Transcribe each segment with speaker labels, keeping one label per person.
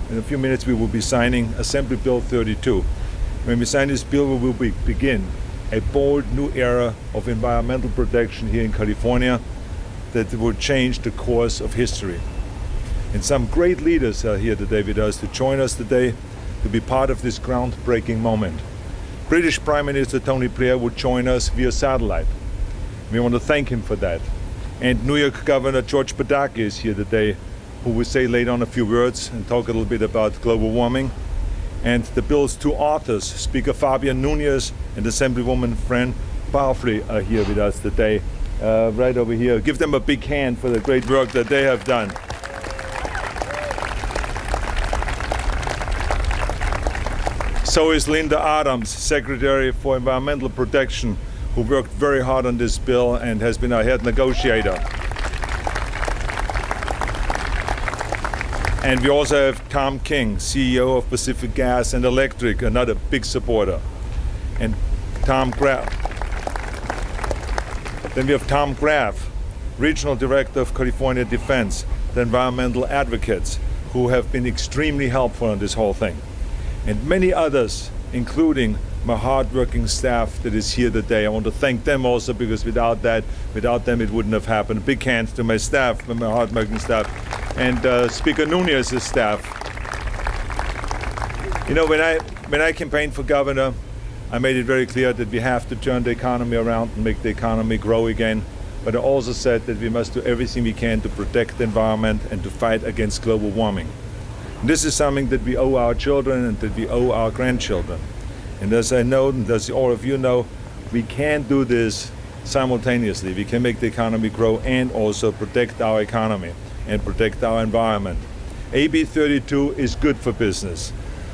Speaker 1: In a few minutes we will be signing Assembly Bill 32. When we sign this bill, we will begin a bold new era of environmental protection here in California that will change the course of history. And some great leaders are here today with us to join us today to be part of this groundbreaking moment. British Prime Minister Tony Blair will join us via satellite. We want to thank him for that. And New York Governor George Pataki is here today, who will say later on a few words and talk a little bit about global warming. And the bill's two authors, Speaker Fabian Nunez and Assemblywoman Fran Barfley, are here with us today, right over here. Give them a big hand for the great work that they have done. So is Linda Adams, Secretary for Environmental Protection, who worked very hard on this bill and has been our head negotiator. And we also have Tom King, CEO of Pacific Gas and Electric, another big supporter. And Tom Graff. Then we have Tom Graff, Regional Director of California Defense, the environmental advocates, who have been extremely helpful on this whole thing. And many others, including my hardworking staff that is here today. I want to thank them also, because without them it wouldn't have happened. Big hands to my staff, my hardworking staff, and Speaker Nunez's staff. You know, when I campaigned for governor, I made it very clear that we have to turn the economy around and make the economy grow again. But I also said that we must do everything we can to protect the environment and to fight against global warming. And this is something that we owe our children and that we owe our grandchildren. And as I know, and as all of you know, we can't do this simultaneously. We can make the economy grow and also protect our economy and protect our environment. AB 32 is good for business.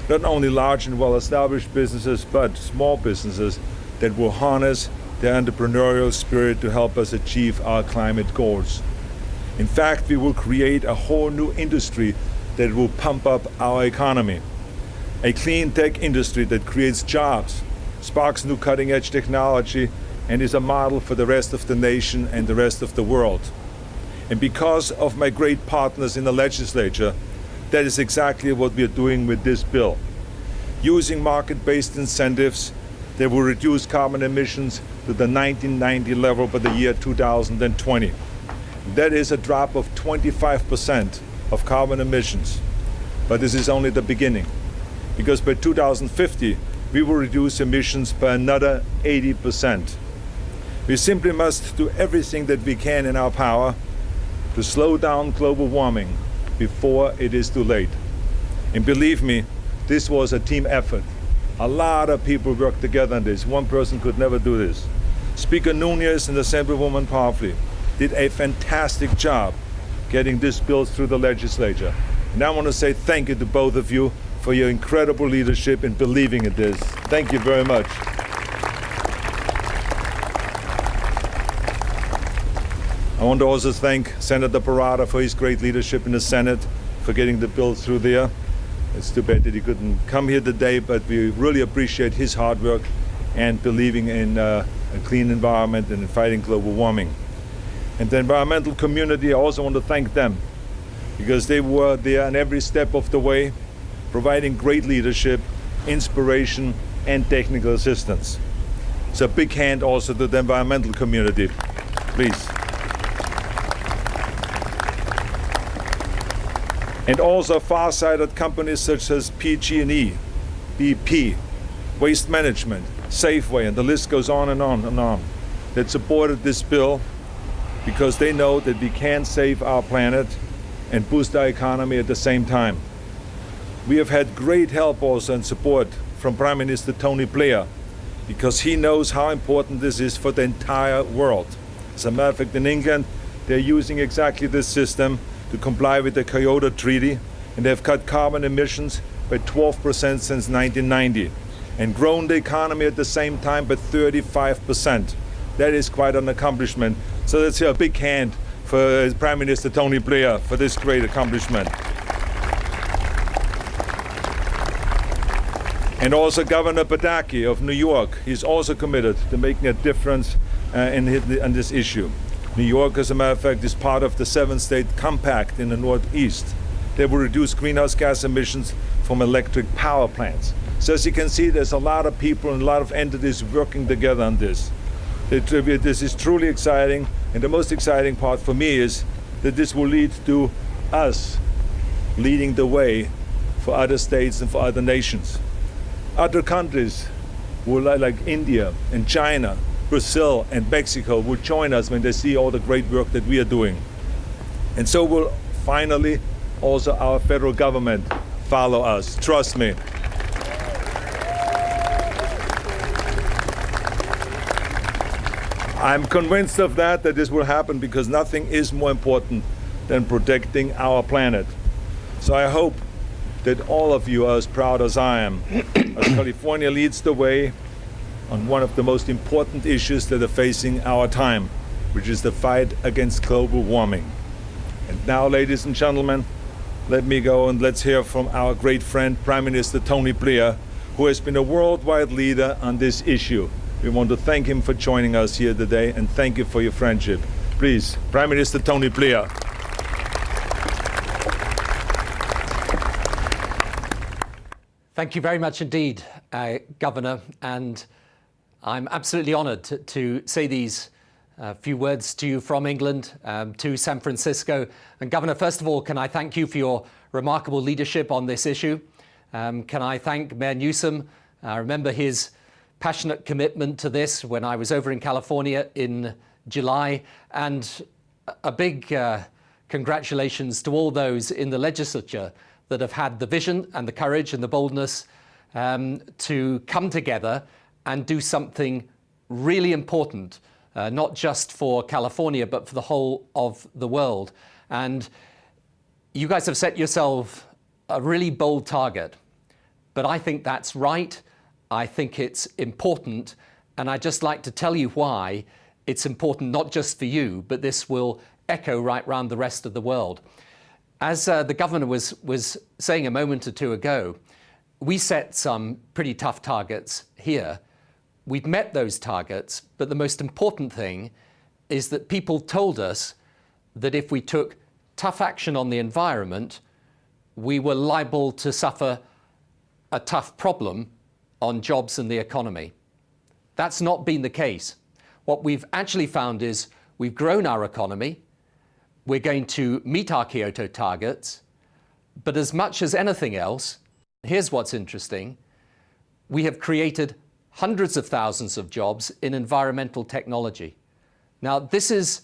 Speaker 1: Not only large and well-established businesses, but small businesses that will harness their entrepreneurial spirit to help us achieve our climate goals. In fact, we will create a whole new industry that will pump up our economy. A clean tech industry that creates jobs, sparks new cutting-edge technology, and is a model for the rest of the nation and the rest of the world. And because of my great partners in the legislature, that is exactly what we are doing with this bill. Using market-based incentives that will reduce carbon emissions to the 1990 level by the year 2020. That is a drop of 25% of carbon emissions. But this is only the beginning, because by 2050, we will reduce emissions by another 80%. We simply must do everything that we can in our power to slow down global warming before it is too late. And believe me, this was a team effort. A lot of people worked together on this. One person could never do this. Speaker Nunez and Assemblywoman Barfley did a fantastic job getting this bill through the legislature. And I want to say thank you to both of you for your incredible leadership in believing in this. Thank you very much. I want to also thank Senator Parada for his great leadership in the Senate, for getting the bill through there. It's too bad that he couldn't come here today, but we really appreciate his hard work and believing in a clean environment and in fighting global warming. And the environmental community, I also want to thank them, because they were there on every step of the way, providing great leadership, inspiration, and technical assistance. So a big hand also to the environmental community, please. And also far-sighted companies such as PG&E, BP, Waste Management, Safeway, and the list goes on and on and on, that supported this bill because they know that we can save our planet and boost our economy at the same time. We have had great help also and support from Prime Minister Tony Blair, because he knows how important this is for the entire world. As a matter of fact, in England, they're using exactly this system to comply with the Kyoto Treaty, and they've cut carbon emissions by 12% since 1990 and grown the economy at the same time by 35%. That is quite an accomplishment. So let's hear a big hand for Prime Minister Tony Blair for this great accomplishment. And also Governor Pataki of New York, he's also committed to making a difference on this issue. New York, as a matter of fact, is part of the 7-state compact in the Northeast. that will reduce greenhouse gas emissions from electric power plants. So as you can see, there's a lot of people and a lot of entities working together on this. This is truly exciting, and the most exciting part for me is that this will lead to us leading the way for other states and for other nations. Other countries will, like India and China, Brazil and Mexico, will join us when they see all the great work that we are doing. And so will finally also our federal government follow us. Trust me. I'm convinced of that this will happen, because nothing is more important than protecting our planet. So I hope that all of you are as proud as I am, as California leads the way on one of the most important issues that are facing our time, which is the fight against global warming. And now, ladies and gentlemen, let me go and let's hear from our great friend, Prime Minister Tony Blair, who has been a worldwide leader on this issue. We want to thank him for joining us here today, and thank you for your friendship. Please, Prime Minister Tony Blair.
Speaker 2: Thank you very much indeed, Governor, and I'm absolutely honoured to say these few words to you from England, to San Francisco. And Governor, first of all, can I thank you for your remarkable leadership on this issue? Can I thank Mayor Newsom? I remember his passionate commitment to this when I was over in California in July, and a big congratulations to all those in the legislature that have had the vision and the courage and the boldness to come together and do something really important, not just for California, but for the whole of the world. And you guys have set yourself a really bold target, but I think that's right. I think it's important, and I'd just like to tell you why it's important, not just for you, but this will echo right round the rest of the world. As the Governor was saying a moment or two ago, we set some pretty tough targets here. We've met those targets, but the most important thing is that people told us that if we took tough action on the environment, we were liable to suffer a tough problem on jobs and the economy. That's not been the case. What we've actually found is we've grown our economy, we're going to meet our Kyoto targets, but as much as anything else, here's what's interesting, we have created hundreds of thousands of jobs in environmental technology. Now, this is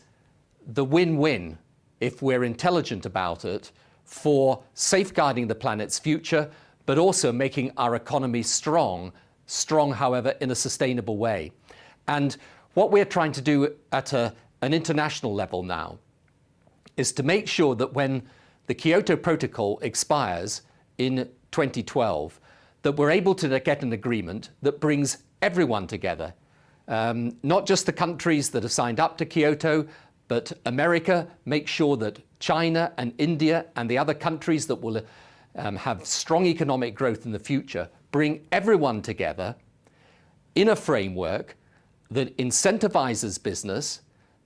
Speaker 2: the win-win, if we're intelligent about it, for safeguarding the planet's future, but also making our economy strong, however, in a sustainable way. And what we're trying to do at an international level now is to make sure that when the Kyoto Protocol expires in 2012, that we're able to get an agreement that brings everyone together, not just the countries that have signed up to Kyoto, but America, make sure that China and India and the other countries that will have strong economic growth in the future, bring everyone together in a framework that incentivizes business,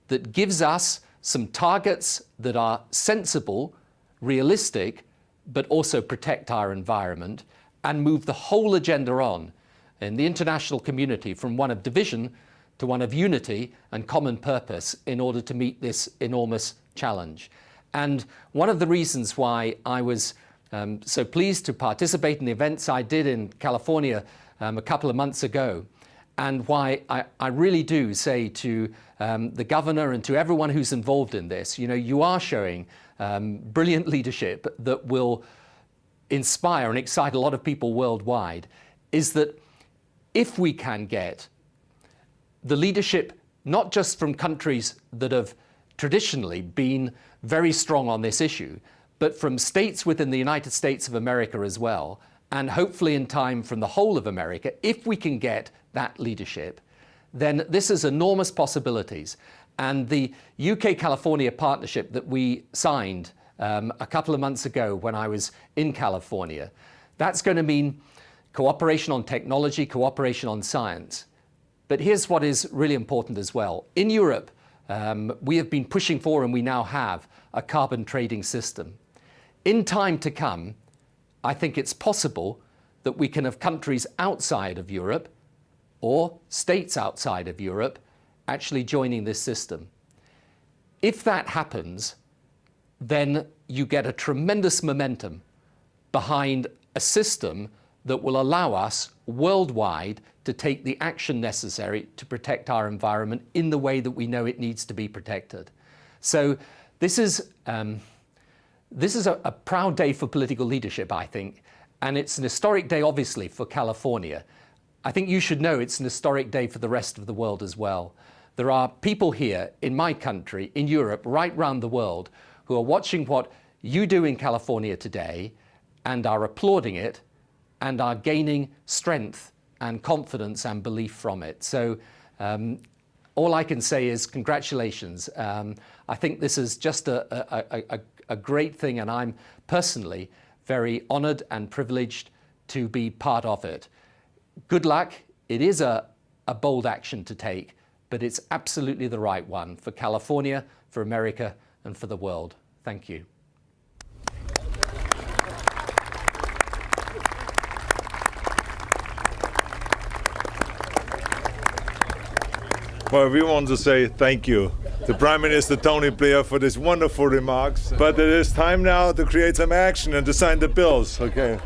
Speaker 2: that gives us some targets that are sensible, realistic, but also protect our environment, and move the whole agenda on in the international community from one of division to one of unity and common purpose in order to meet this enormous challenge. And one of the reasons why I was so pleased to participate in the events I did in California a couple of months ago, and why I really do say to the Governor and to everyone who's involved in this, you know, you are showing brilliant leadership that will inspire and excite a lot of people worldwide, is that if we can get the leadership, not just from countries that have traditionally been very strong on this issue, but from states within the United States of America as well, and hopefully in time from the whole of America, if we can get that leadership, then this has enormous possibilities. And the UK-California partnership that we signed a couple of months ago when I was in California, that's going to mean cooperation on technology, cooperation on science. But here's what is really important as well. In Europe, we have been pushing for, and we now have, a carbon trading system. In time to come, I think it's possible that we can have countries outside of Europe or states outside of Europe actually joining this system. If that happens, then you get a tremendous momentum behind a system that will allow us worldwide to take the action necessary to protect our environment in the way that we know it needs to be protected. So this is a proud day for political leadership, I think, and it's an historic day, obviously, for California. I think you should know it's an historic day for the rest of the world as well. There are people here in my country, in Europe, right round the world, who are watching what you do in California today and are applauding it and are gaining strength and confidence and belief from it. So all I can say is congratulations. I think this is just a great thing, and I'm personally very honored and privileged to be part of it. Good luck. It is a bold action to take, but it's absolutely the right one for California, for America, and for the world. Thank you.
Speaker 1: Well, we want to say thank you to Prime Minister Tony Blair for these wonderful remarks. But it is time now to create some action and to sign the bills. Okay.